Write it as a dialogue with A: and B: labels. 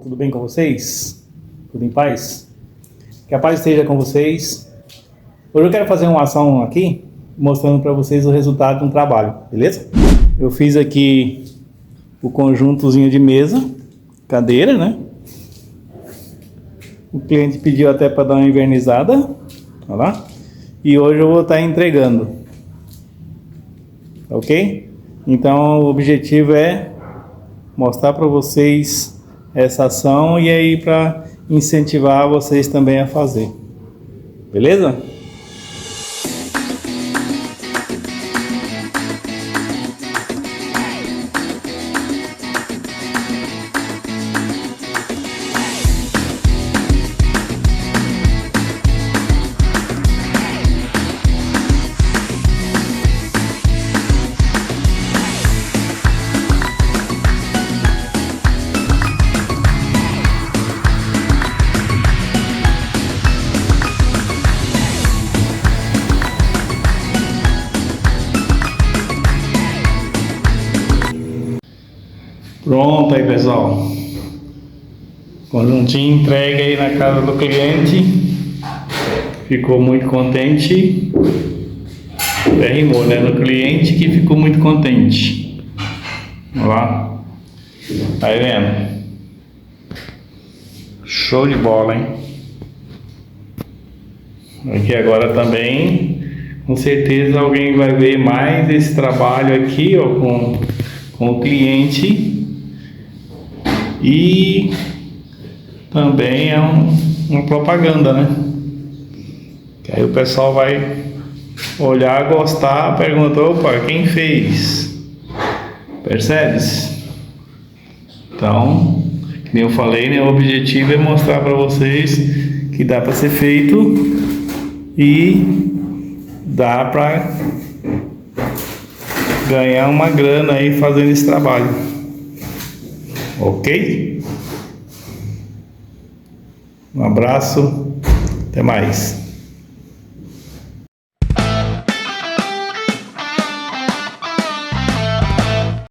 A: tudo bem com vocês? Tudo em paz? Que a paz esteja com vocês. Hoje eu quero fazer uma ação aqui, mostrando para vocês o resultado de um trabalho, beleza? Eu fiz aqui o conjuntozinho de mesa, cadeira, né? O cliente pediu até para dar uma invernizada, olha lá. E hoje eu vou estar entregando, ok? Então o objetivo é mostrar para vocês essa ação e aí para incentivar vocês também a fazer, beleza? Pronto aí, pessoal, conjuntinho entregue aí na casa do cliente, ficou muito contente, rimou, né, no cliente que ficou muito contente, olha lá, tá aí vendo, show de bola, hein? Aqui agora também, com certeza alguém vai ver mais esse trabalho aqui, ó, com o cliente. E também é uma propaganda, né? Que aí o pessoal vai olhar, gostar, perguntar, opa, quem fez? Percebe-se? Então, como eu falei, né, o objetivo é mostrar para vocês que dá para ser feito e dá para ganhar uma grana aí fazendo esse trabalho. Ok? Um abraço, até mais.